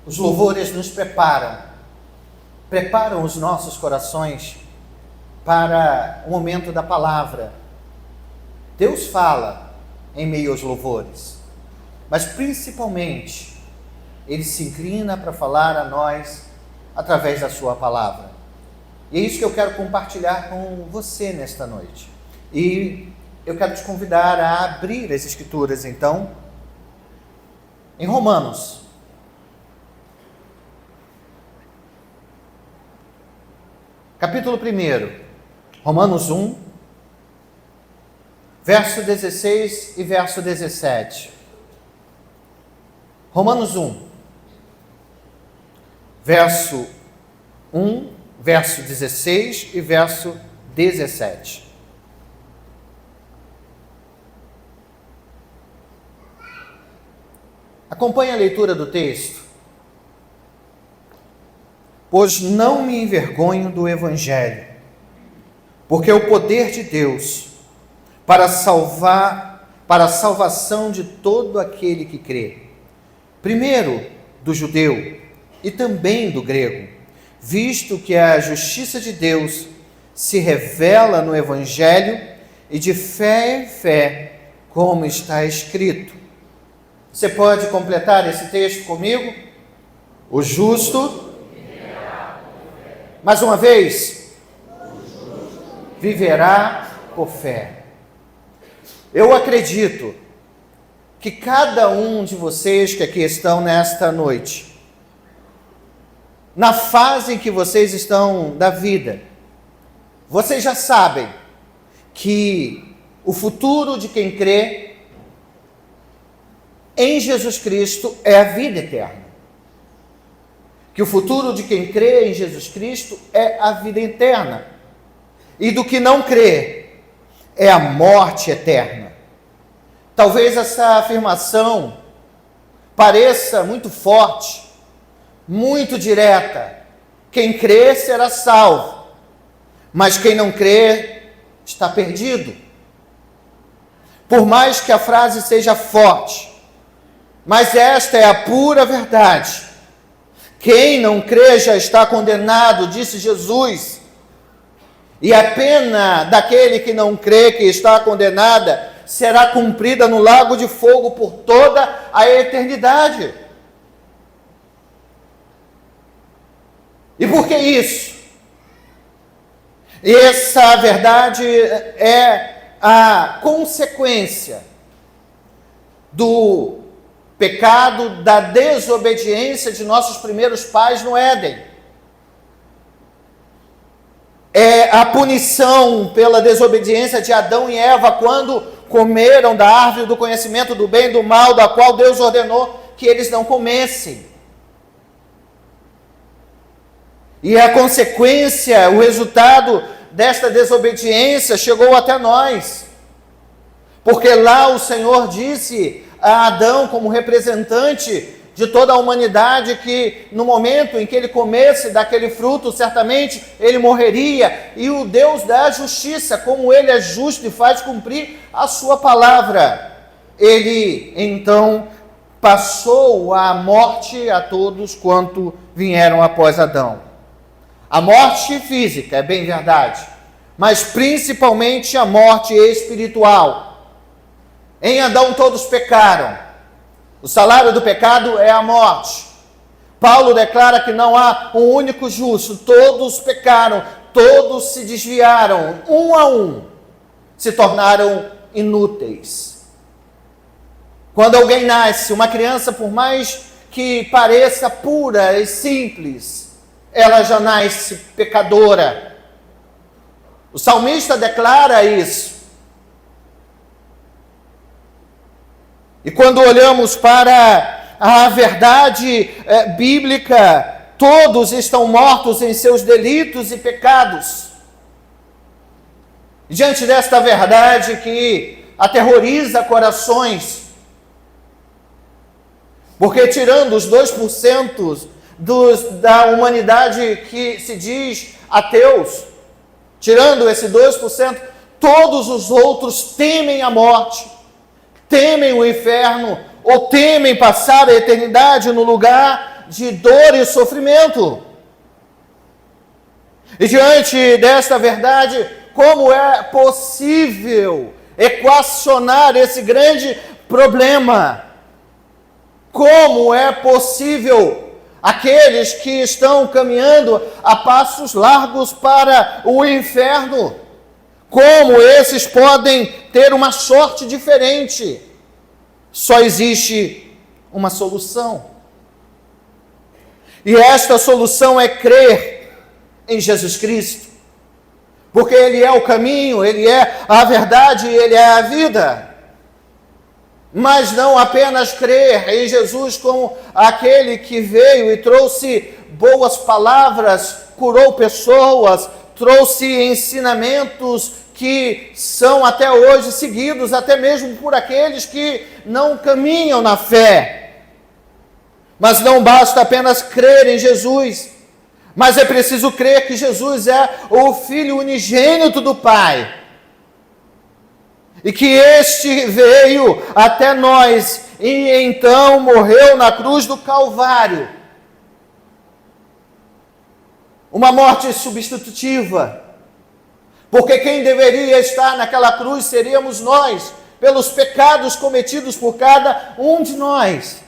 Os louvores nos preparam os nossos corações para o momento da palavra. Deus fala em meio aos louvores, mas principalmente Ele se inclina para falar a nós através da sua palavra. E é isso que eu quero compartilhar com você nesta noite. E eu quero te convidar a abrir as Escrituras, então, em Romanos. Capítulo 1, Romanos 1, verso 16 e verso 17. Romanos 1, verso 1, verso 16 e verso 17. Acompanhe a leitura do texto. Pois não me envergonho do Evangelho, porque é o poder de Deus para a salvação de todo aquele que crê. Primeiro do judeu e também do grego, visto que a justiça de Deus se revela no Evangelho e de fé em fé, como está escrito. Você pode completar esse texto comigo? O justo, mais uma vez, viverá por fé. Eu acredito que cada um de vocês que aqui estão nesta noite, na fase em que vocês estão da vida, vocês já sabem que o futuro de quem crê em Jesus Cristo é a vida eterna. Que o futuro de quem crê em Jesus Cristo é a vida eterna. E do que não crê é a morte eterna. Talvez essa afirmação pareça muito forte, muito direta. Quem crê será salvo, mas quem não crê está perdido. Por mais que a frase seja forte, mas esta é a pura verdade. Quem não crê já está condenado, disse Jesus. E a pena daquele que não crê, que está condenada, será cumprida no lago de fogo por toda a eternidade. E por que isso? Essa verdade é a consequência do pecado, da desobediência de nossos primeiros pais no Éden. É a punição pela desobediência de Adão e Eva quando comeram da árvore do conhecimento do bem e do mal, da qual Deus ordenou que eles não comessem. E a consequência, o resultado desta desobediência chegou até nós. Porque lá o Senhor disse a Adão, como representante de toda a humanidade, que no momento em que ele comesse daquele fruto, certamente ele morreria. E o Deus da justiça, como ele é justo e faz cumprir a sua palavra, ele então passou a morte a todos quanto vieram após Adão. A morte física, é bem verdade, mas principalmente a morte espiritual. Em Adão todos pecaram. O salário do pecado é a morte. Paulo declara que não há um único justo. Todos pecaram, todos se desviaram, um a um, se tornaram inúteis. Quando alguém nasce, uma criança, por mais que pareça pura e simples, ela já nasce pecadora. O salmista declara isso. E quando olhamos para a verdade bíblica, todos estão mortos em seus delitos e pecados. Diante desta verdade que aterroriza corações, porque tirando os 2% da humanidade que se diz ateus, tirando esse 2%, todos os outros temem a morte, temem o inferno, ou temem passar a eternidade no lugar de dor e sofrimento. E diante desta verdade, como é possível equacionar esse grande problema? Como é possível aqueles que estão caminhando a passos largos para o inferno, como esses podem ter uma sorte diferente? Só existe uma solução. E esta solução é crer em Jesus Cristo. Porque Ele é o caminho, Ele é a verdade, Ele é a vida. Mas não apenas crer em Jesus como aquele que veio e trouxe boas palavras, curou pessoas, trouxe ensinamentos que são até hoje seguidos, até mesmo por aqueles que não caminham na fé. Mas não basta apenas crer em Jesus, mas é preciso crer que Jesus é o Filho unigênito do Pai. E que este veio até nós e então morreu na cruz do Calvário. Uma morte substitutiva. Porque quem deveria estar naquela cruz seríamos nós, pelos pecados cometidos por cada um de nós.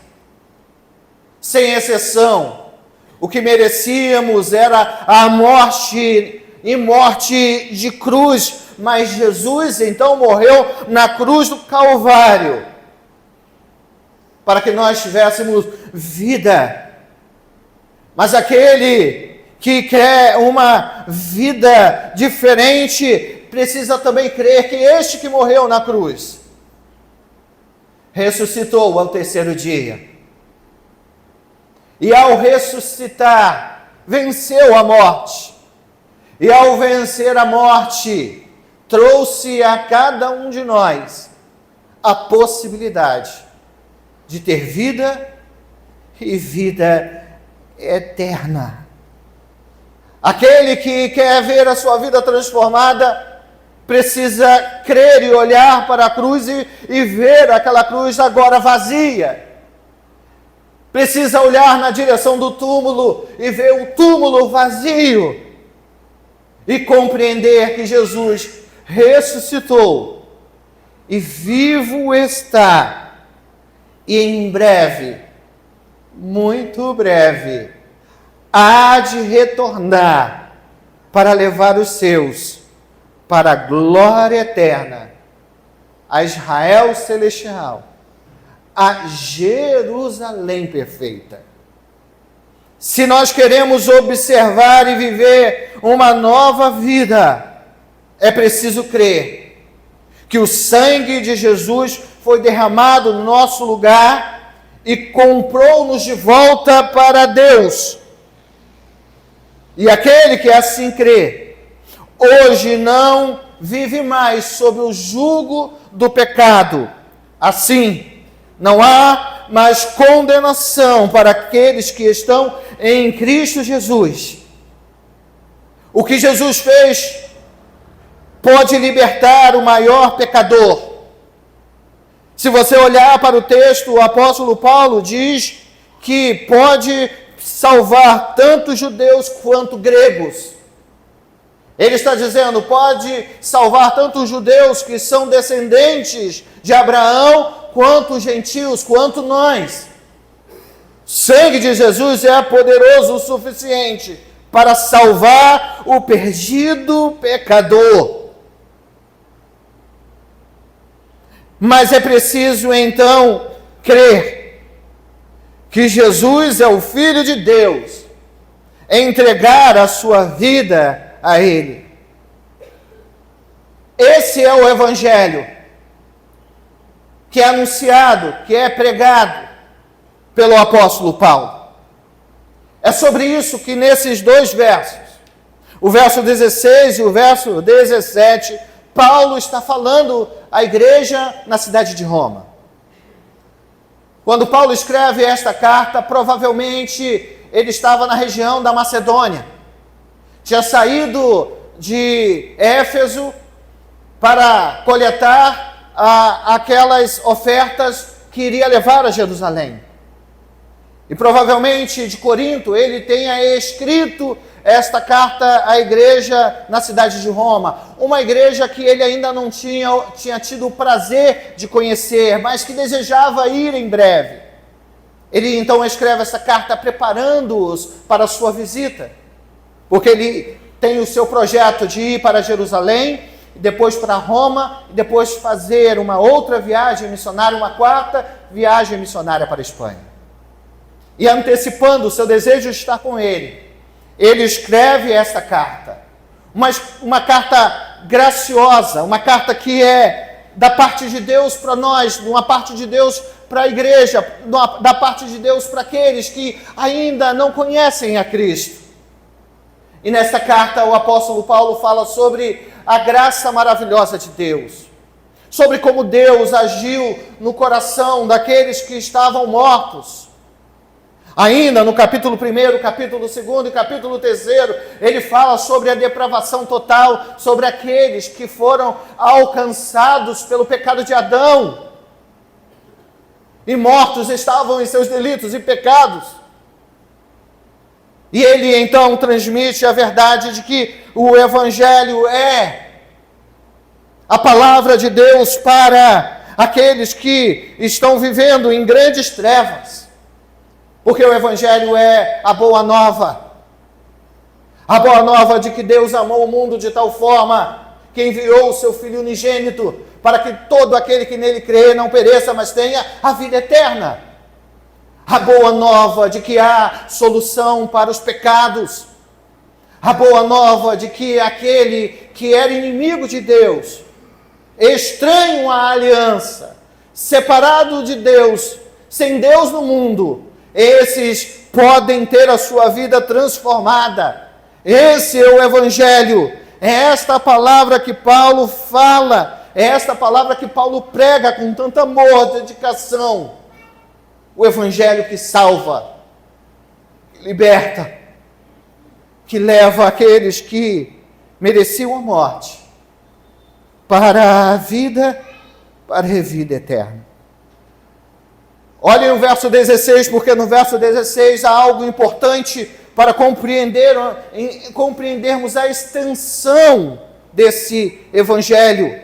Sem exceção. O que merecíamos era a morte, e morte de cruz, mas Jesus então morreu na cruz do Calvário, para que nós tivéssemos vida. Mas aquele que quer uma vida diferente, precisa também crer que este que morreu na cruz, ressuscitou ao terceiro dia. E ao ressuscitar, venceu a morte. E ao vencer a morte, trouxe a cada um de nós a possibilidade de ter vida e vida eterna. Aquele que quer ver a sua vida transformada, precisa crer e olhar para a cruz e ver aquela cruz agora vazia. Precisa olhar na direção do túmulo e ver o túmulo vazio. E compreender que Jesus ressuscitou e vivo está. E em breve, muito breve, há de retornar para levar os seus para a glória eterna, a Israel celestial, a Jerusalém perfeita. Se nós queremos observar e viver uma nova vida, é preciso crer que o sangue de Jesus foi derramado no nosso lugar e comprou-nos de volta para Deus. E aquele que assim crê, hoje não vive mais sob o jugo do pecado. Assim, não há mais condenação para aqueles que estão em Cristo Jesus. O que Jesus fez pode libertar o maior pecador. Se você olhar para o texto, o apóstolo Paulo diz que pode salvar tanto judeus quanto gregos. Ele está dizendo, pode salvar tanto os judeus que são descendentes de Abraão, quanto os gentios, quanto nós. O sangue de Jesus é poderoso o suficiente para salvar o perdido pecador. Mas é preciso então crer que Jesus é o Filho de Deus, entregar a sua vida a Ele. Esse é o Evangelho que é anunciado, que é pregado pelo apóstolo Paulo. É sobre isso que nesses dois versos, o verso 16 e o verso 17, Paulo está falando à igreja na cidade de Roma. Quando Paulo escreve esta carta, provavelmente ele estava na região da Macedônia. Tinha saído de Éfeso para coletar aquelas ofertas que iria levar a Jerusalém. E provavelmente de Corinto ele tenha escrito esta carta à igreja na cidade de Roma. Uma igreja que ele ainda não tinha tido o prazer de conhecer, mas que desejava ir em breve. Ele então escreve essa carta preparando-os para a sua visita. Porque ele tem o seu projeto de ir para Jerusalém, depois para Roma, e depois fazer uma outra viagem missionária, uma quarta viagem missionária para a Espanha. E antecipando o seu desejo de estar com ele escreve esta carta. Uma carta graciosa, uma carta que é da parte de Deus para nós, uma parte de Deus para a igreja, da parte de Deus para aqueles que ainda não conhecem a Cristo. E nesta carta o apóstolo Paulo fala sobre a graça maravilhosa de Deus, sobre como Deus agiu no coração daqueles que estavam mortos. Ainda no capítulo 1, capítulo 2 e capítulo 3, ele fala sobre a depravação total, sobre aqueles que foram alcançados pelo pecado de Adão, e mortos estavam em seus delitos e pecados. E ele então transmite a verdade de que o Evangelho é a palavra de Deus para aqueles que estão vivendo em grandes trevas. Porque o Evangelho é a boa nova de que Deus amou o mundo de tal forma que enviou o seu Filho unigênito para que todo aquele que nele crê não pereça, mas tenha a vida eterna. A boa nova de que há solução para os pecados. A boa nova de que aquele que era inimigo de Deus, estranho à aliança, separado de Deus, sem Deus no mundo, esses podem ter a sua vida transformada. Esse é o Evangelho. É esta palavra que Paulo fala, é esta palavra que Paulo prega com tanto amor, dedicação. O Evangelho que salva, que liberta, que leva aqueles que mereciam a morte para a vida, para a vida eterna. Olhem o verso 16, porque no verso 16 há algo importante para compreendermos a extensão desse Evangelho.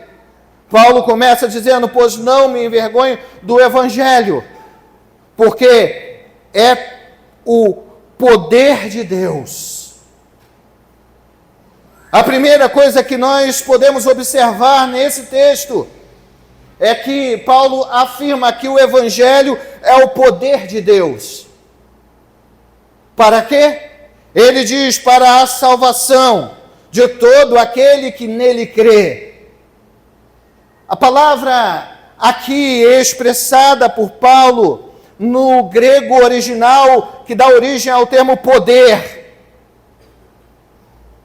Paulo começa dizendo: pois não me envergonho do Evangelho, porque é o poder de Deus. A primeira coisa que nós podemos observar nesse texto é que Paulo afirma que o Evangelho é o poder de Deus. Para quê? Ele diz: para a salvação de todo aquele que nele crê. A palavra aqui expressada por Paulo no grego original, que dá origem ao termo poder,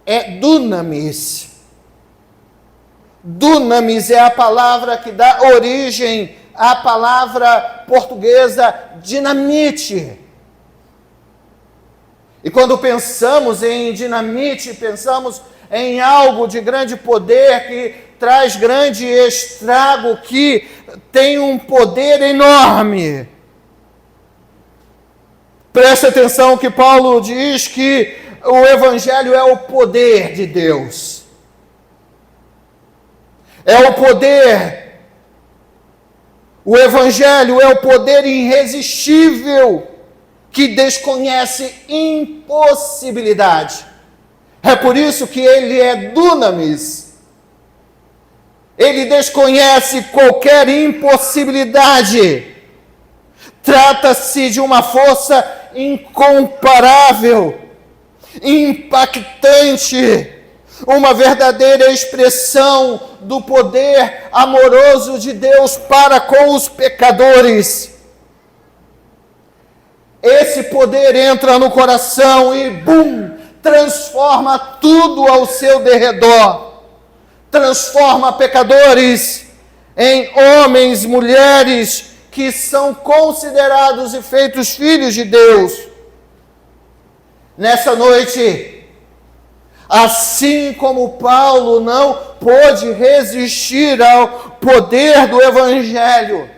é dunamis. Dunamis é a palavra que dá origem à palavra portuguesa dinamite. E quando pensamos em dinamite, pensamos em algo de grande poder, que traz grande estrago, que tem um poder enorme. Preste atenção que Paulo diz que o Evangelho é o poder de Deus. É o poder. O Evangelho é o poder irresistível que desconhece impossibilidade. É por isso que ele é dunamis. Ele desconhece qualquer impossibilidade. Trata-se de uma força incomparável, impactante, uma verdadeira expressão do poder amoroso de Deus para com os pecadores. Esse poder entra no coração e, transforma tudo ao seu derredor. Transforma pecadores em homens, mulheres que são considerados e feitos filhos de Deus. Nessa noite, assim como Paulo não pôde resistir ao poder do Evangelho,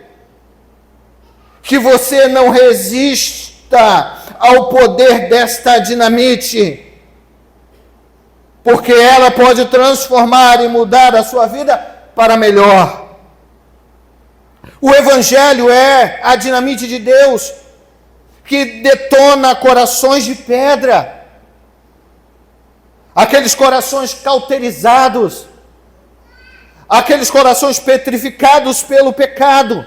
que você não resiste resista ao poder desta dinamite, porque ela pode transformar e mudar a sua vida para melhor. O Evangelho é a dinamite de Deus que detona corações de pedra, aqueles corações cauterizados, aqueles corações petrificados pelo pecado,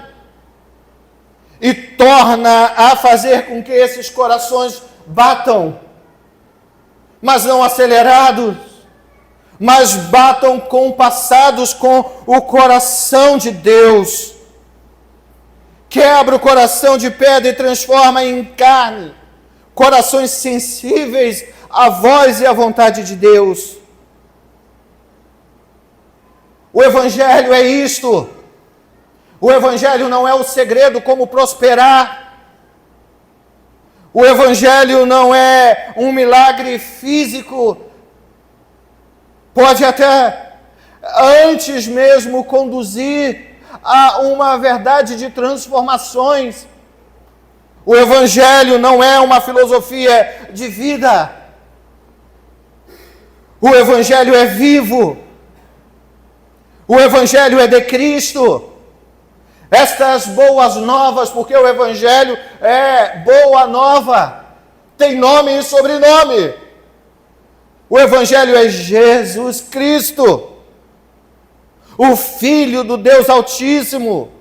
e torna a fazer com que esses corações batam, mas não acelerados, mas batam compassados com o coração de Deus. Quebra o coração de pedra e transforma em carne, corações sensíveis à voz e à vontade de Deus. O Evangelho é isto. O Evangelho não é o segredo como prosperar. O Evangelho não é um milagre físico. Pode até, antes mesmo, conduzir a uma verdade de transformações. O Evangelho não é uma filosofia de vida. O Evangelho é vivo. O Evangelho é de Cristo. Estas boas novas, porque o Evangelho é boa nova, tem nome e sobrenome. O Evangelho é Jesus Cristo, o Filho do Deus Altíssimo.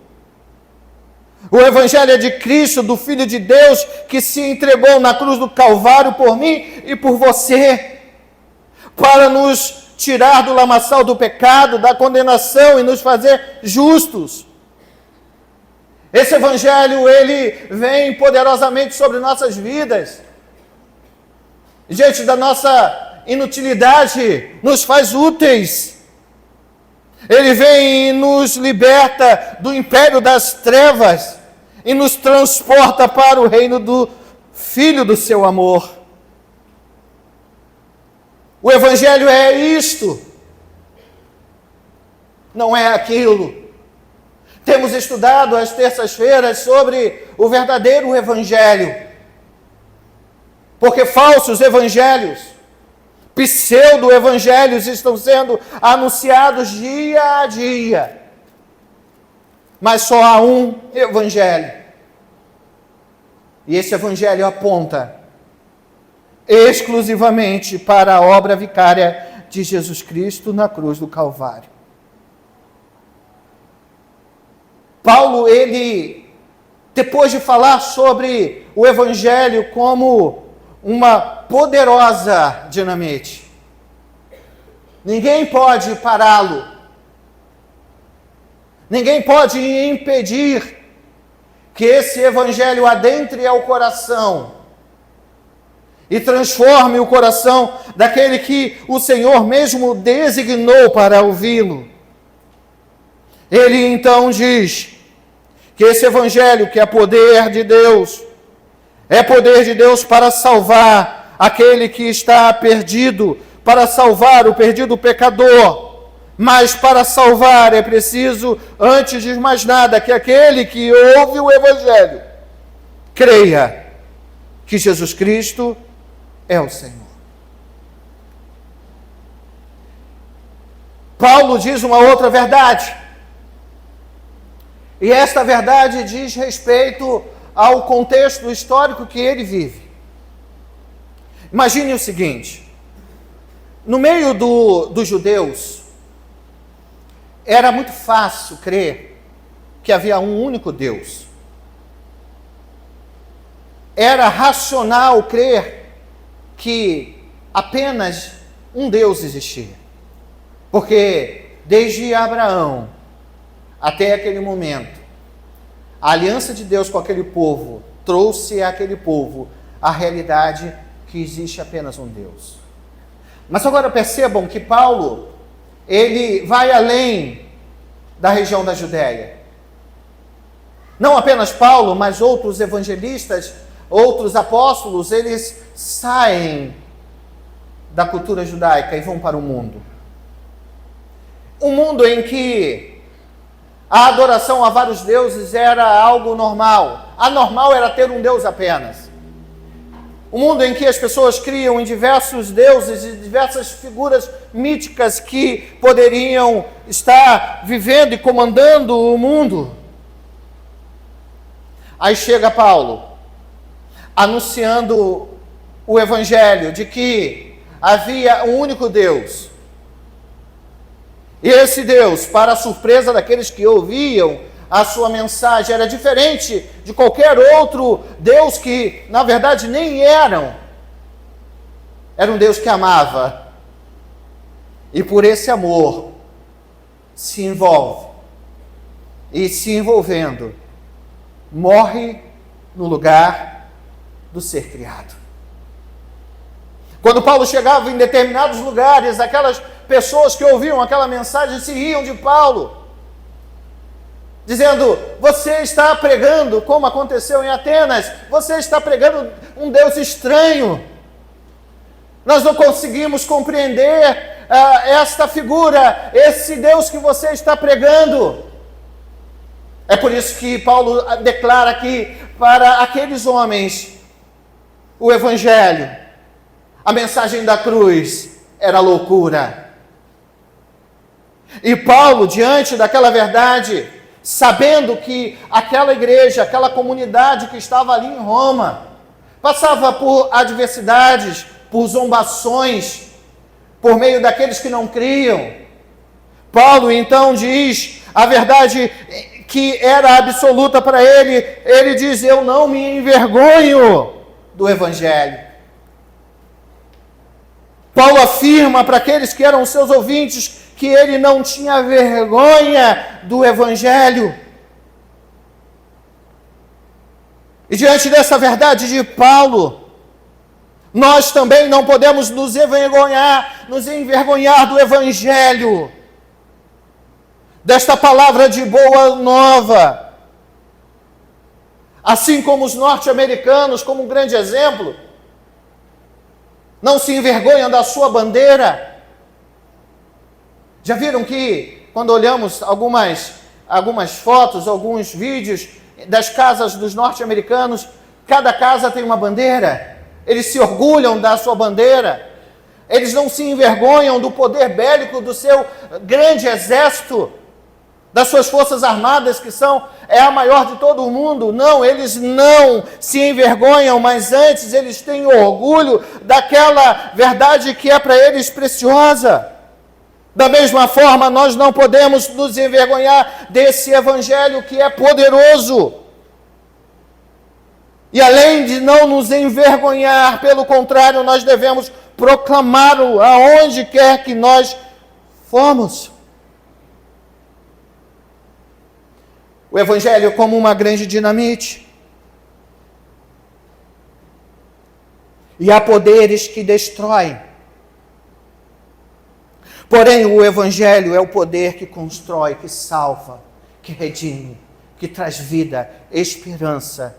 O Evangelho é de Cristo, do Filho de Deus, que se entregou na cruz do Calvário por mim e por você, para nos tirar do lamaçal do pecado, da condenação e nos fazer justos. Esse Evangelho, ele vem poderosamente sobre nossas vidas. Diante da nossa inutilidade, nos faz úteis. Ele vem e nos liberta do império das trevas e nos transporta para o reino do Filho do seu amor. O Evangelho é isto, não é aquilo. Temos estudado às terças-feiras sobre o verdadeiro Evangelho, porque falsos evangelhos, pseudo-evangelhos estão sendo anunciados dia a dia, mas só há um Evangelho, e esse Evangelho aponta exclusivamente para a obra vicária de Jesus Cristo na cruz do Calvário. Paulo, ele, depois de falar sobre o Evangelho como uma poderosa dinamite, ninguém pode pará-lo, ninguém pode impedir que esse Evangelho adentre ao coração e transforme o coração daquele que o Senhor mesmo designou para ouvi-lo. Ele então diz que esse Evangelho, que é poder de Deus para salvar aquele que está perdido, para salvar o perdido pecador, mas para salvar é preciso, antes de mais nada, que aquele que ouve o Evangelho creia que Jesus Cristo é o Senhor. Paulo diz uma outra verdade, e esta verdade diz respeito ao contexto histórico que ele vive. Imagine o seguinte: no meio dos judeus, era muito fácil crer que havia um único Deus. Era racional crer que apenas um Deus existia. Porque desde Abraão até aquele momento, a aliança de Deus com aquele povo trouxe àquele povo a realidade que existe apenas um Deus. Mas agora percebam que Paulo, ele vai além da região da Judéia. Não apenas Paulo, mas outros evangelistas, outros apóstolos, eles saem da cultura judaica e vão para o mundo. Um mundo em que a adoração a vários deuses era algo normal. Anormal era ter um Deus apenas. um mundo em que as pessoas criam em diversos deuses e diversas figuras míticas que poderiam estar vivendo e comandando o mundo. Aí chega Paulo, anunciando o evangelho de que havia um único Deus. E esse Deus, para a surpresa daqueles que ouviam a sua mensagem, era diferente de qualquer outro Deus que, na verdade, nem eram. Era um Deus que amava. E por esse amor, se envolve. E se envolvendo, morre no lugar do ser criado. Quando Paulo chegava em determinados lugares, aquelas pessoas que ouviam aquela mensagem se riam de Paulo, dizendo: você está pregando, como aconteceu em Atenas, você está pregando um Deus estranho. Nós não conseguimos compreender esta figura, esse Deus que você está pregando. É por isso que Paulo declara que para aqueles homens o evangelho, a mensagem da cruz, era loucura. E Paulo, diante daquela verdade, sabendo que aquela igreja, aquela comunidade que estava ali em Roma, passava por adversidades, por zombações, por meio daqueles que não criam, Paulo então diz a verdade que era absoluta para ele. Ele diz: eu não me envergonho do evangelho. Paulo afirma para aqueles que eram seus ouvintes que ele não tinha vergonha do evangelho. E diante dessa verdade de Paulo, nós também não podemos nos envergonhar do evangelho, desta palavra de boa nova. Assim como os norte-americanos, como um grande exemplo, não se envergonham da sua bandeira. Já viram que, quando olhamos algumas fotos, alguns vídeos das casas dos norte-americanos, cada casa tem uma bandeira, eles se orgulham da sua bandeira, eles não se envergonham do poder bélico do seu grande exército, das suas forças armadas, que é a maior de todo o mundo. Não, eles não se envergonham, mas antes eles têm orgulho daquela verdade que é para eles preciosa. Da mesma forma, nós não podemos nos envergonhar desse evangelho que é poderoso. E além de não nos envergonhar, pelo contrário, nós devemos proclamá-lo aonde quer que nós formos. O evangelho como uma grande dinamite. E há poderes que destroem. Porém, o evangelho é o poder que constrói, que salva, que redime, que traz vida, esperança,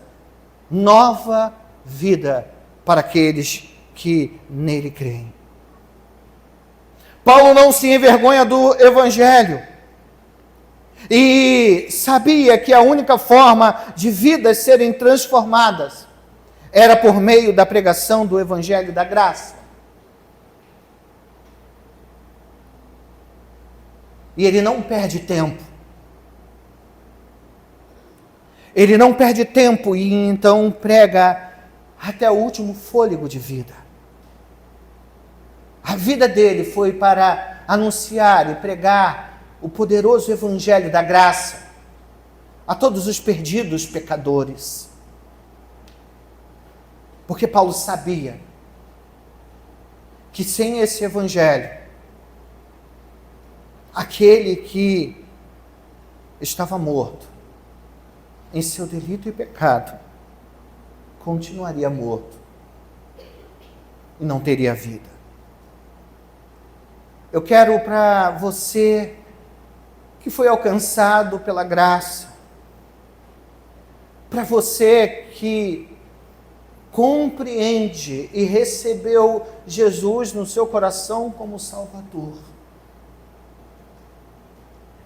nova vida para aqueles que nele creem. Paulo não se envergonha do evangelho. E sabia que a única forma de vidas serem transformadas era por meio da pregação do evangelho da graça. E ele não perde tempo. Ele não perde tempo e então prega até o último fôlego de vida. A vida dele foi para anunciar e pregar o poderoso evangelho da graça a todos os perdidos pecadores. Porque Paulo sabia que sem esse evangelho, aquele que estava morto em seu delito e pecado, continuaria morto e não teria vida. Eu quero para você que foi alcançado pela graça, para você que compreende e recebeu Jesus no seu coração como Salvador,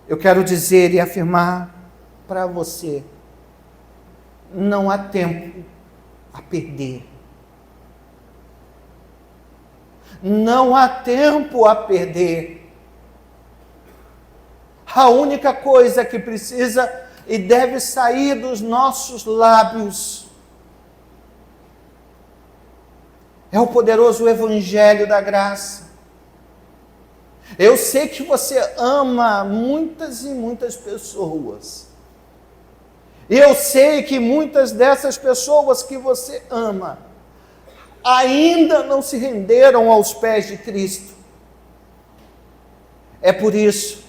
eu quero dizer e afirmar para você: não há tempo a perder. Não há tempo a perder. A única coisa que precisa e deve sair dos nossos lábios é o poderoso Evangelho da graça. Eu sei que você ama muitas e muitas pessoas. E eu sei que muitas dessas pessoas que você ama ainda não se renderam aos pés de Cristo. É por isso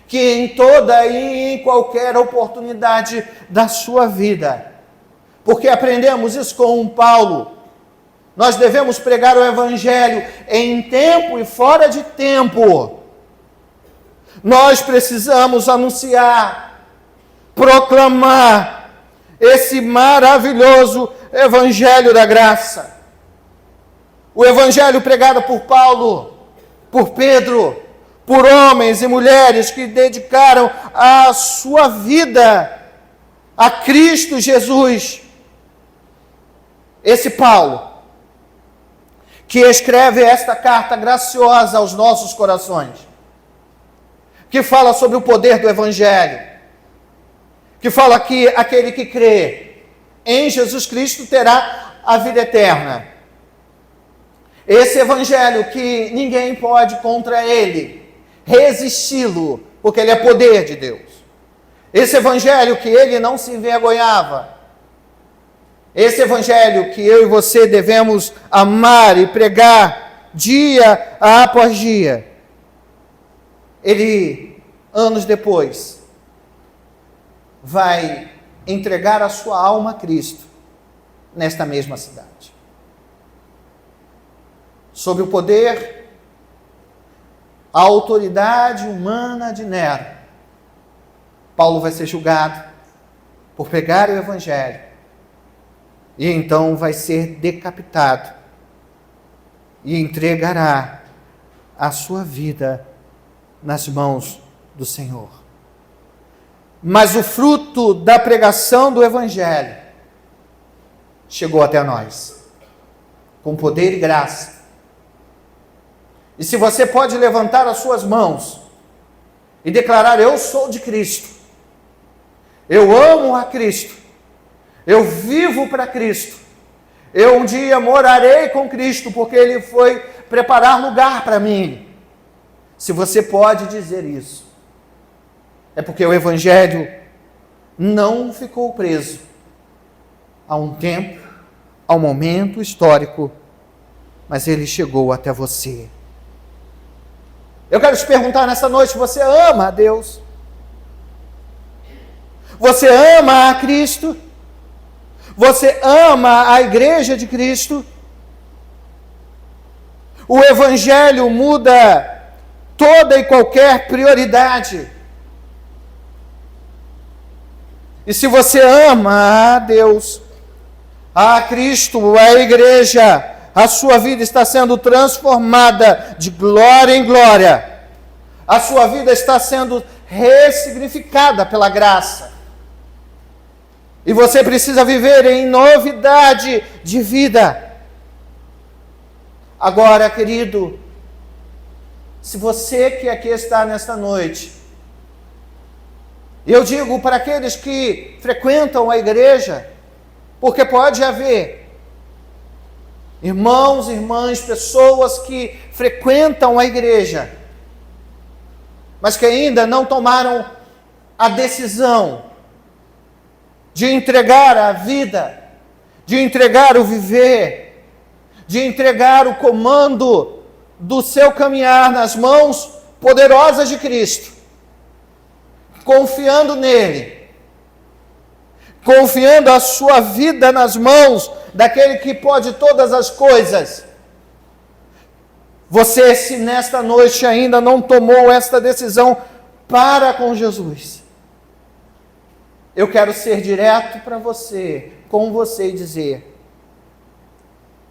que em toda e em qualquer oportunidade da sua vida, porque aprendemos isso com Paulo, nós devemos pregar o Evangelho em tempo e fora de tempo. Nós precisamos anunciar, proclamar esse maravilhoso Evangelho da graça. O Evangelho pregado por Paulo, por Pedro, por homens e mulheres que dedicaram a sua vida a Cristo Jesus. Esse Paulo, que escreve esta carta graciosa aos nossos corações, que fala sobre o poder do Evangelho, que fala que aquele que crê em Jesus Cristo terá a vida eterna. Esse Evangelho que ninguém pode contra ele resisti-lo, porque ele é poder de Deus. Esse Evangelho que ele não se envergonhava. Esse Evangelho que eu e você devemos amar e pregar dia após dia. Ele, anos depois, vai entregar a sua alma a Cristo nesta mesma cidade. Sob o poder, a autoridade humana de Nero, Paulo vai ser julgado por pregar o Evangelho e então vai ser decapitado e entregará a sua vida nas mãos do Senhor. Mas o fruto da pregação do Evangelho chegou até nós, com poder e graça. E se você pode levantar as suas mãos e declarar: eu sou de Cristo, eu amo a Cristo, eu vivo para Cristo, eu um dia morarei com Cristo, porque Ele foi preparar lugar para mim. Se você pode dizer isso, é porque o Evangelho não ficou preso a um tempo, a um momento histórico, mas ele chegou até você. Eu quero te perguntar nessa noite: você ama a Deus? Você ama a Cristo? Você ama a igreja de Cristo? O Evangelho muda toda e qualquer prioridade. E se você ama a Deus, a Cristo, a igreja, a sua vida está sendo transformada de glória em glória. A sua vida está sendo ressignificada pela graça. E você precisa viver em novidade de vida. Agora, querido, se você que aqui está nesta noite, eu digo para aqueles que frequentam a igreja, porque pode haver irmãos, irmãs, pessoas que frequentam a igreja, mas que ainda não tomaram a decisão de entregar a vida, de entregar o viver, de entregar o comando do seu caminhar nas mãos poderosas de Cristo, confiando nele, confiando a sua vida nas mãos daquele que pode todas as coisas. Você, se nesta noite ainda não tomou esta decisão para com Jesus, eu quero ser direto para você, com você, e dizer: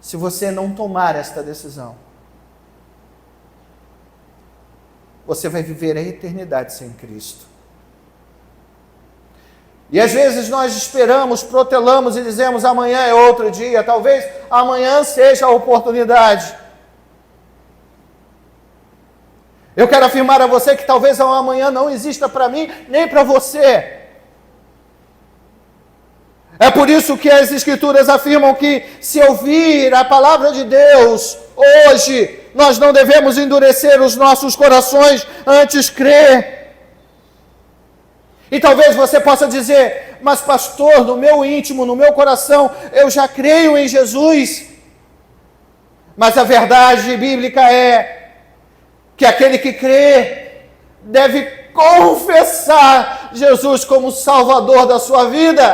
se você não tomar esta decisão, você vai viver a eternidade sem Cristo. E às vezes nós esperamos, protelamos e dizemos: amanhã é outro dia, talvez amanhã seja a oportunidade. Eu quero afirmar a você que talvez o amanhã não exista para mim, nem para você. É por isso que as Escrituras afirmam que, se ouvir a palavra de Deus hoje, nós não devemos endurecer os nossos corações, antes crer. E talvez você possa dizer: mas pastor, no meu íntimo, no meu coração, eu já creio em Jesus. Mas a verdade bíblica é que aquele que crê deve confessar Jesus como Salvador da sua vida.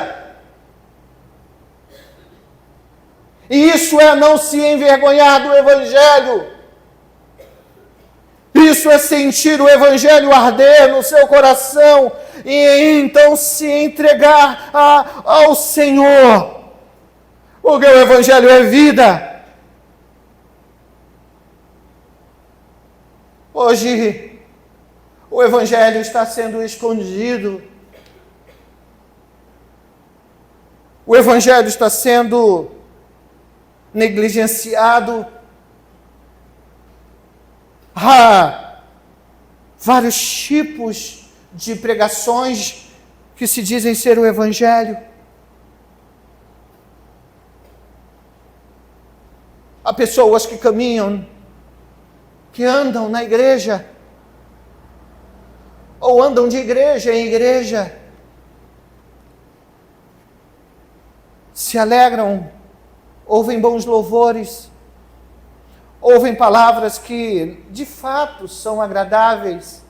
E isso é não se envergonhar do Evangelho. Isso é sentir o Evangelho arder no seu coração e então se entregar ao Senhor. Porque o Evangelho é vida. Hoje, o Evangelho está sendo escondido. O Evangelho está sendo negligenciado. Há vários tipos de pregações que se dizem ser o Evangelho. Há pessoas que caminham, que andam na igreja, ou andam de igreja em igreja, se alegram, ouvem bons louvores, ouvem palavras que de fato são agradáveis,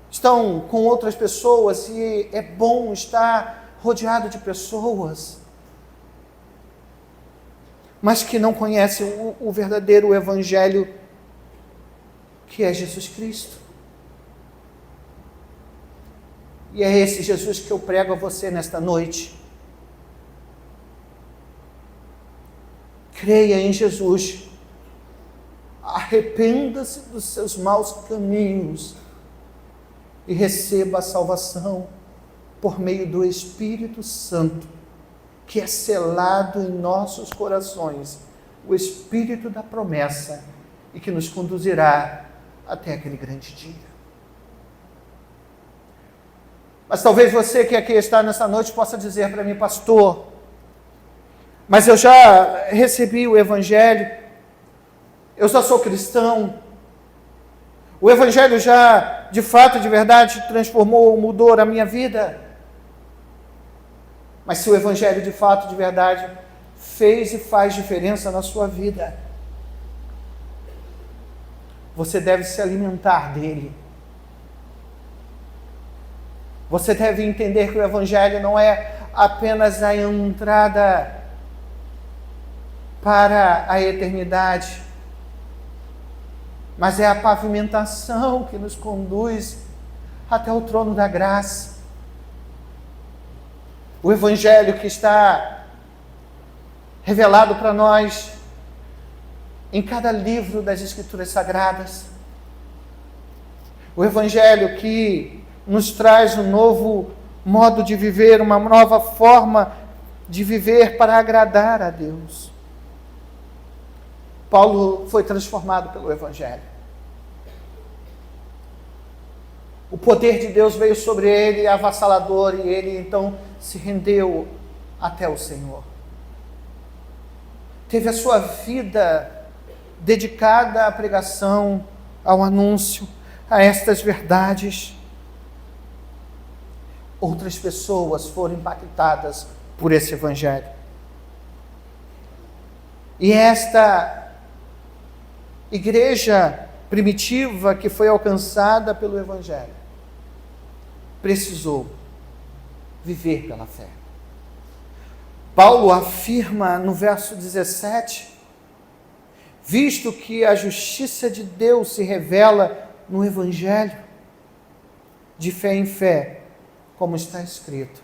estão com outras pessoas e é bom estar rodeado de pessoas, mas que não conhecem o verdadeiro Evangelho, que é Jesus Cristo. E é esse Jesus que eu prego a você nesta noite. Creia em Jesus, arrependa-se dos seus maus caminhos e receba a salvação por meio do Espírito Santo, que é selado em nossos corações, o Espírito da promessa, e que nos conduzirá até aquele grande dia. Mas talvez você que aqui está nessa noite possa dizer para mim: pastor, mas eu já recebi o Evangelho, eu já sou cristão, o Evangelho já, de fato, de verdade, transformou, mudou a minha vida. Mas se o Evangelho, de fato, de verdade, fez e faz diferença na sua vida, você deve se alimentar dele. Você deve entender que o Evangelho não é apenas a entrada para a eternidade, mas é a pavimentação que nos conduz até o trono da graça. O Evangelho que está revelado para nós em cada livro das Escrituras Sagradas. O Evangelho que nos traz um novo modo de viver, uma nova forma de viver para agradar a Deus. Paulo foi transformado pelo Evangelho. O poder de Deus veio sobre ele, avassalador, e ele então se rendeu até o Senhor. Teve a sua vida dedicada à pregação, ao anúncio, a estas verdades. Outras pessoas foram impactadas por esse Evangelho. E esta igreja primitiva que foi alcançada pelo Evangelho precisou viver pela fé. Paulo afirma no verso 17: visto que a justiça de Deus se revela no Evangelho, de fé em fé, como está escrito,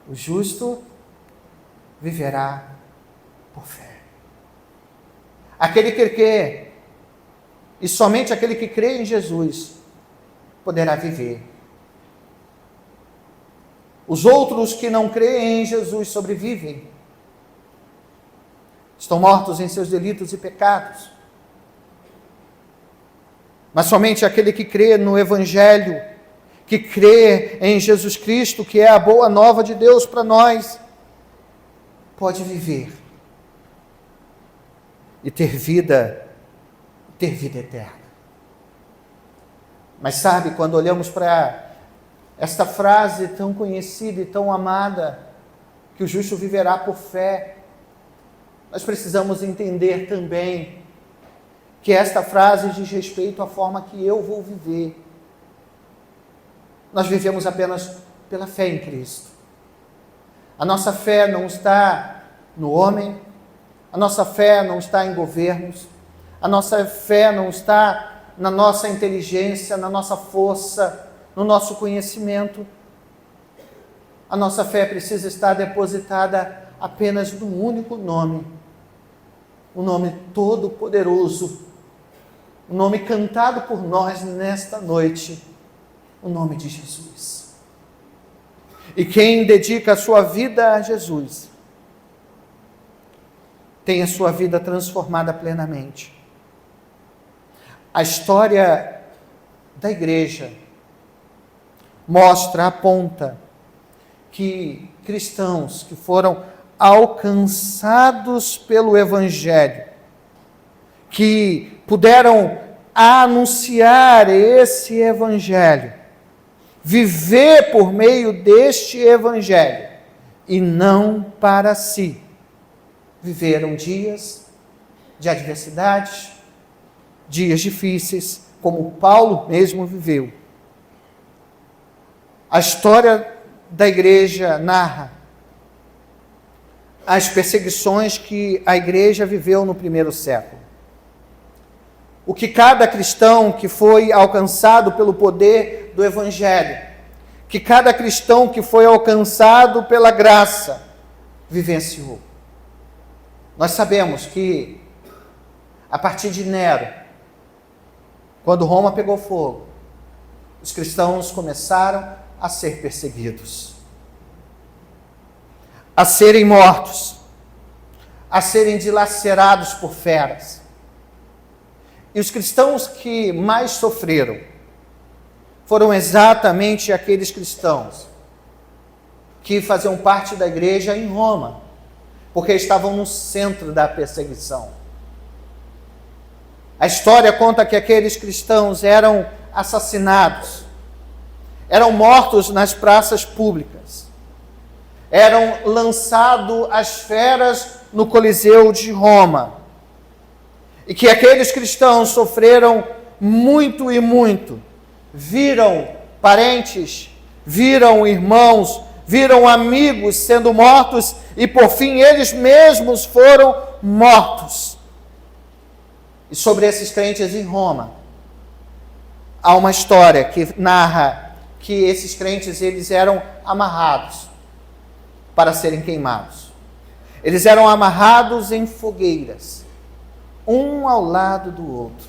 o justo viverá por fé. Aquele que crê, e somente aquele que crê em Jesus, poderá viver. Os outros que não creem em Jesus sobrevivem. Estão mortos em seus delitos e pecados. Mas somente aquele que crê no Evangelho, que crê em Jesus Cristo, que é a boa nova de Deus para nós, pode viver e ter vida eterna. Mas sabe, quando olhamos para esta frase tão conhecida e tão amada, que o justo viverá por fé, nós precisamos entender também que esta frase diz respeito à forma que eu vou viver. Nós vivemos apenas pela fé em Cristo. A nossa fé não está no homem, a nossa fé não está em governos, a nossa fé não está na nossa inteligência, na nossa força, no nosso conhecimento. A nossa fé precisa estar depositada apenas num único nome, o nome todo-poderoso, o nome cantado por nós nesta noite, o nome de Jesus. E quem dedica a sua vida a Jesus, tem a sua vida transformada plenamente. A história da igreja mostra, aponta, que cristãos que foram alcançados pelo Evangelho, que puderam anunciar esse Evangelho, viver por meio deste Evangelho, e não para si, viveram dias de adversidades, dias difíceis, como Paulo mesmo viveu. A história da igreja narra as perseguições que a igreja viveu no primeiro século. O que cada cristão que foi alcançado pelo poder do Evangelho, que cada cristão que foi alcançado pela graça, vivenciou. Nós sabemos que, a partir de Nero, quando Roma pegou fogo, os cristãos começaram a ser perseguidos, a serem mortos, a serem dilacerados por feras. E os cristãos que mais sofreram foram exatamente aqueles cristãos que faziam parte da igreja em Roma, porque estavam no centro da perseguição. A história conta que aqueles cristãos eram assassinados, eram mortos nas praças públicas, eram lançados às feras no Coliseu de Roma, e que aqueles cristãos sofreram muito e muito, viram parentes, viram irmãos, viram amigos sendo mortos, e por fim eles mesmos foram mortos. E sobre esses crentes em Roma, há uma história que narra que esses crentes, eles eram amarrados para serem queimados. Eles eram amarrados em fogueiras, um ao lado do outro.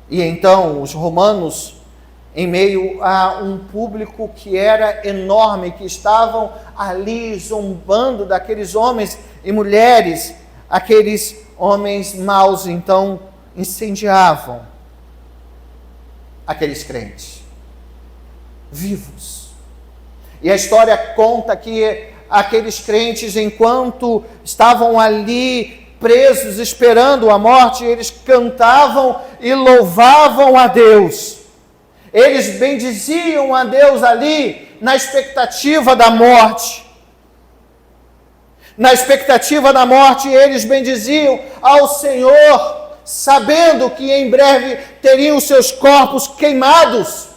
E então os romanos, em meio a um público que era enorme, que estavam ali zombando daqueles homens e mulheres, aqueles homens maus, então incendiavam aqueles crentes vivos. E a história conta que aqueles crentes, enquanto estavam ali presos, esperando a morte, eles cantavam e louvavam a Deus. Eles bendiziam a Deus ali, na expectativa da morte. Na expectativa da morte, eles bendiziam ao Senhor, sabendo que em breve teriam seus corpos queimados.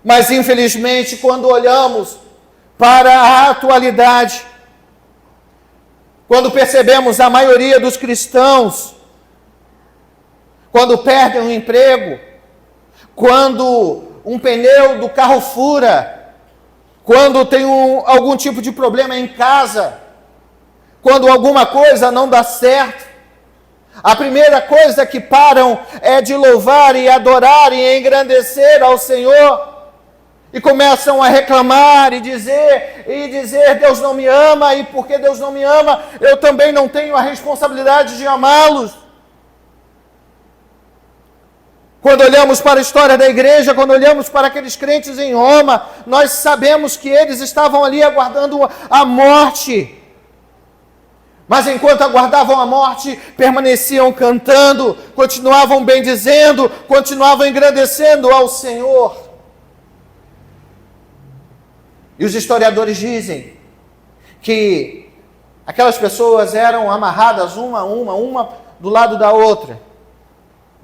Mas, infelizmente, quando olhamos para a atualidade, quando percebemos a maioria dos cristãos, quando perdem um emprego, quando um pneu do carro fura, quando tem algum tipo de problema em casa, quando alguma coisa não dá certo, a primeira coisa que param é de louvar e adorar e engrandecer ao Senhor, e começam a reclamar e dizer, Deus não me ama, e porque Deus não me ama, eu também não tenho a responsabilidade de amá-los. Quando olhamos para a história da igreja, quando olhamos para aqueles crentes em Roma, nós sabemos que eles estavam ali aguardando a morte. Mas enquanto aguardavam a morte, permaneciam cantando, continuavam bendizendo, continuavam engrandecendo ao Senhor. E os historiadores dizem que aquelas pessoas eram amarradas uma do lado da outra.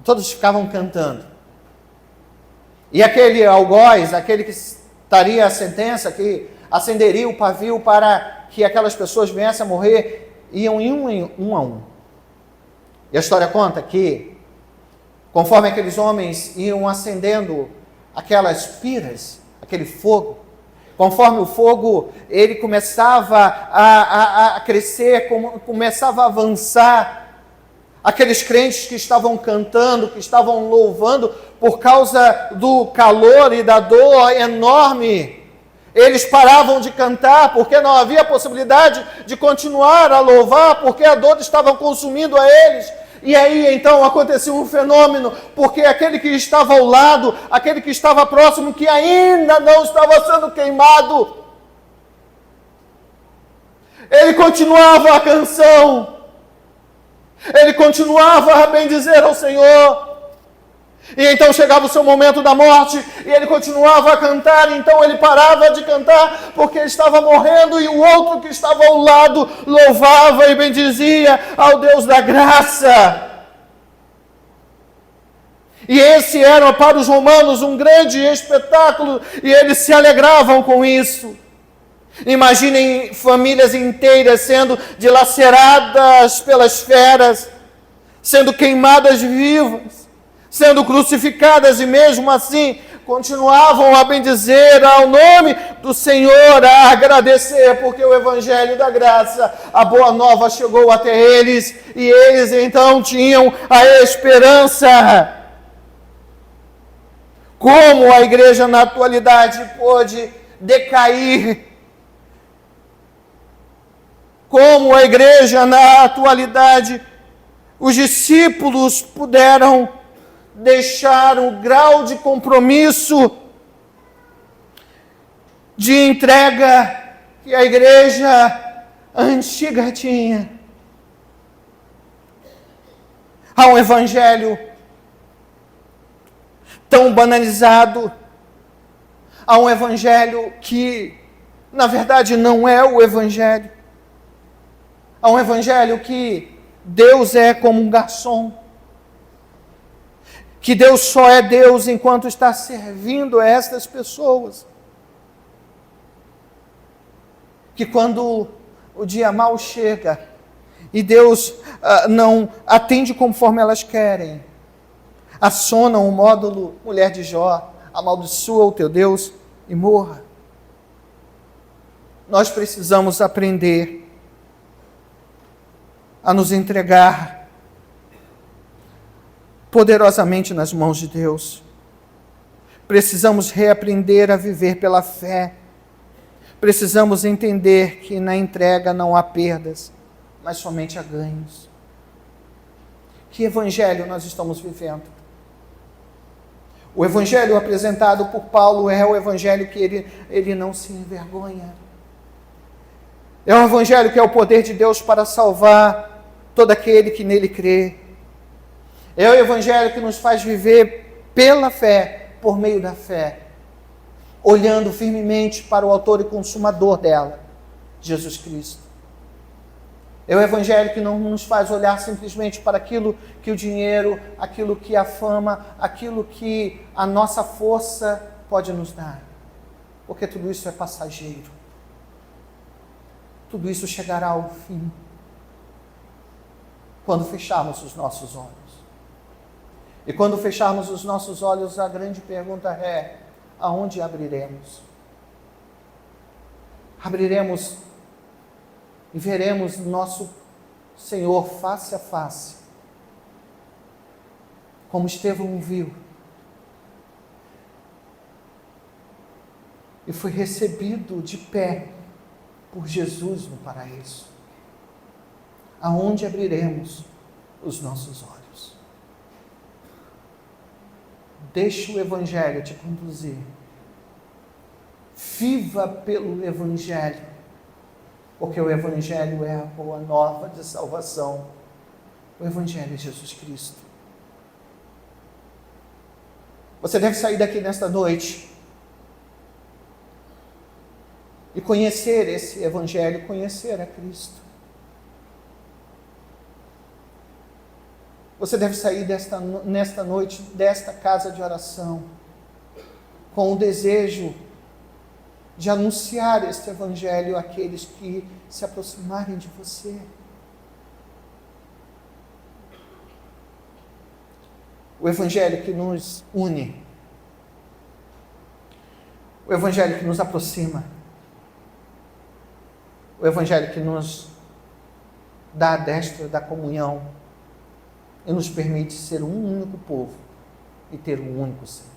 Todos ficavam cantando. E aquele algoz, aquele que estaria a sentença, que acenderia o pavio para que aquelas pessoas viessem a morrer, iam um a um. E a história conta que, conforme aqueles homens iam acendendo aquelas piras, aquele fogo, conforme o fogo ele começava a crescer, começava a avançar, aqueles crentes que estavam cantando, que estavam louvando, por causa do calor e da dor enorme, eles paravam de cantar, porque não havia possibilidade de continuar a louvar, porque a dor estava consumindo a eles. E aí então aconteceu um fenômeno, porque aquele que estava ao lado, aquele que estava próximo, que ainda não estava sendo queimado, ele continuava a canção, ele continuava a bendizer ao Senhor. E então chegava o seu momento da morte, e ele continuava a cantar, e então ele parava de cantar, porque estava morrendo, e o outro que estava ao lado louvava e bendizia ao Deus da graça. E esse era para os romanos um grande espetáculo, e eles se alegravam com isso. Imaginem famílias inteiras sendo dilaceradas pelas feras, sendo queimadas vivas, sendo crucificadas, e mesmo assim continuavam a bendizer ao nome do Senhor, a agradecer, porque o Evangelho da graça, a boa nova chegou até eles, e eles então tinham a esperança. Como a igreja na atualidade pôde decair? Como a igreja na atualidade, os discípulos puderam deixar o grau de compromisso, de entrega que a igreja antiga tinha. Há um evangelho tão banalizado, há um evangelho que, na verdade, não é o evangelho. Há um evangelho que Deus é como um garçom, que Deus só é Deus enquanto está servindo a estas pessoas. Que quando o dia mal chega e Deus não atende conforme elas querem, acionam o módulo mulher de Jó, amaldiçoa o teu Deus e morra. Nós precisamos aprender a nos entregar poderosamente nas mãos de Deus. Precisamos reaprender a viver pela fé. Precisamos entender que na entrega não há perdas, mas somente há ganhos. Que evangelho nós estamos vivendo? O evangelho apresentado por Paulo é o evangelho que ele não se envergonha. É um evangelho que é o poder de Deus para salvar todo aquele que nele crê. É o evangelho que nos faz viver pela fé, por meio da fé, olhando firmemente para o autor e consumador dela, Jesus Cristo. É o evangelho que não nos faz olhar simplesmente para aquilo que o dinheiro, aquilo que a fama, aquilo que a nossa força pode nos dar, porque tudo isso é passageiro. Tudo isso chegará ao fim quando fecharmos os nossos olhos. E quando fecharmos os nossos olhos, a grande pergunta é: aonde abriremos? Abriremos e veremos nosso Senhor face a face, como Estevão viu, e foi recebido de pé por Jesus no paraíso. Aonde abriremos os nossos olhos? Deixe o Evangelho te conduzir. Viva pelo Evangelho, porque o Evangelho é a boa nova de salvação. O Evangelho é Jesus Cristo. Você deve sair daqui nesta noite e conhecer esse Evangelho, conhecer a Cristo. Você deve sair nesta noite, desta casa de oração, com o desejo de anunciar este Evangelho àqueles que se aproximarem de você. O Evangelho que nos une, o Evangelho que nos aproxima, o Evangelho que nos dá a destra da comunhão e nos permite ser um único povo e ter um único Senhor.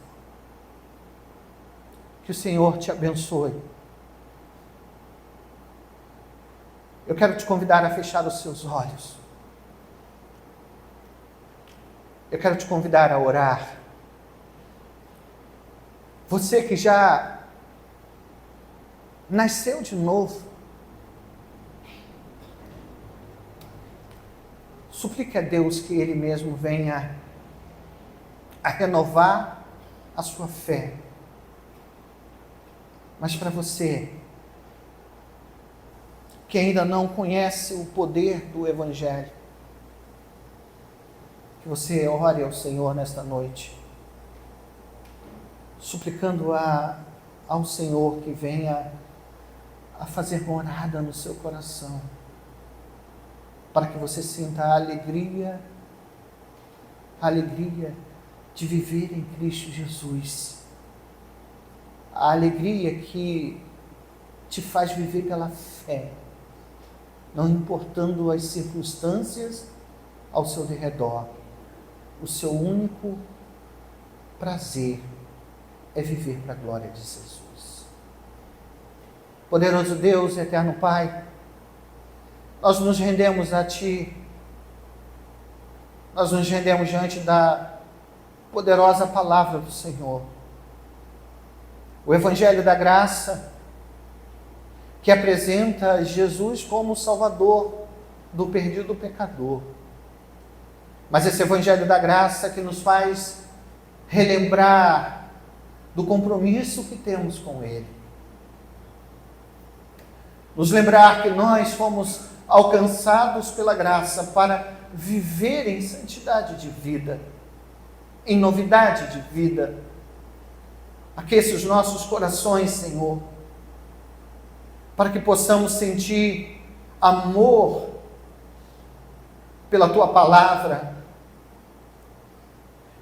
Que o Senhor te abençoe. Eu quero te convidar a fechar os seus olhos. Eu quero te convidar a orar. Você que já nasceu de novo, suplique a Deus que Ele mesmo venha a renovar a sua fé. Mas para você que ainda não conhece o poder do Evangelho, que você ore ao Senhor nesta noite, suplicando ao Senhor que venha a fazer morada no seu coração, para que você sinta a alegria de viver em Cristo Jesus, a alegria que te faz viver pela fé, não importando as circunstâncias ao seu redor. O seu único prazer é viver para a glória de Jesus. Poderoso Deus, eterno Pai, nós nos rendemos a Ti, nós nos rendemos diante da poderosa palavra do Senhor, o Evangelho da Graça, que apresenta Jesus como Salvador do perdido pecador. Mas esse Evangelho da Graça que nos faz relembrar do compromisso que temos com Ele. Nos lembrar que nós fomos alcançados pela graça para viver em santidade de vida, em novidade de vida. Aqueça os nossos corações, Senhor, para que possamos sentir amor pela Tua palavra,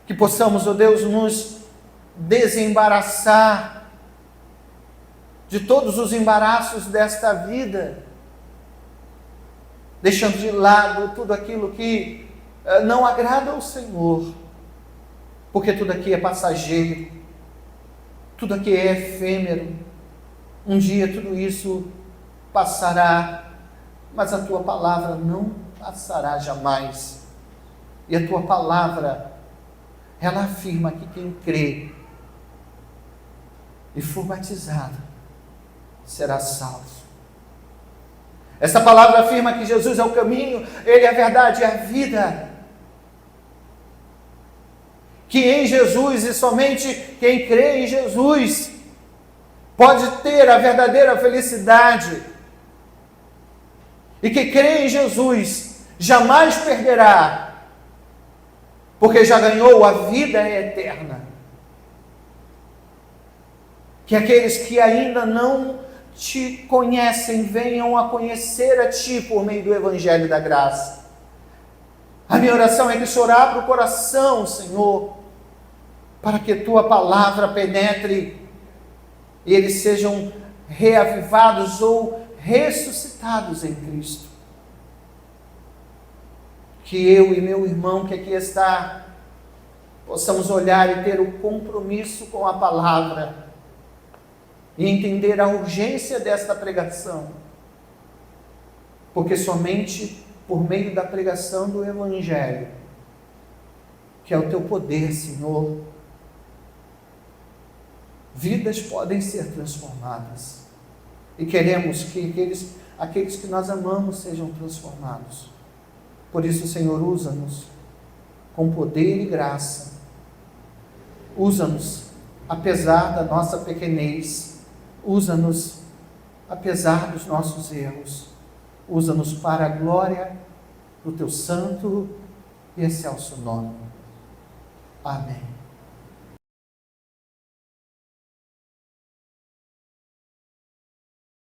que possamos, ó Deus, nos desembaraçar de todos os embaraços desta vida, deixando de lado tudo aquilo que não agrada ao Senhor, porque tudo aqui é passageiro, tudo aqui é efêmero. Um dia tudo isso passará, mas a Tua palavra não passará jamais. E a Tua palavra, ela afirma que quem crê e for batizado será salvo. Essa palavra afirma que Jesus é o caminho, Ele é a verdade e a vida. Que em Jesus, e somente quem crê em Jesus, pode ter a verdadeira felicidade. E que crê em Jesus jamais perderá, porque já ganhou a vida eterna. Que aqueles que ainda não Te conhecem venham a conhecer a Ti por meio do Evangelho da Graça. A minha oração é que o Senhor abra o coração, Senhor, para que Tua palavra penetre e eles sejam reavivados ou ressuscitados em Cristo. Que eu e meu irmão que aqui está, possamos olhar e ter o compromisso com a palavra e entender a urgência desta pregação, porque somente por meio da pregação do Evangelho, que é o Teu poder, Senhor, vidas podem ser transformadas. E queremos que aqueles que nós amamos sejam transformados. Por isso, Senhor, usa-nos com poder e graça. Usa-nos apesar da nossa pequenez. Usa-nos apesar dos nossos erros. Usa-nos para a glória do Teu santo e excelso nome. Amém.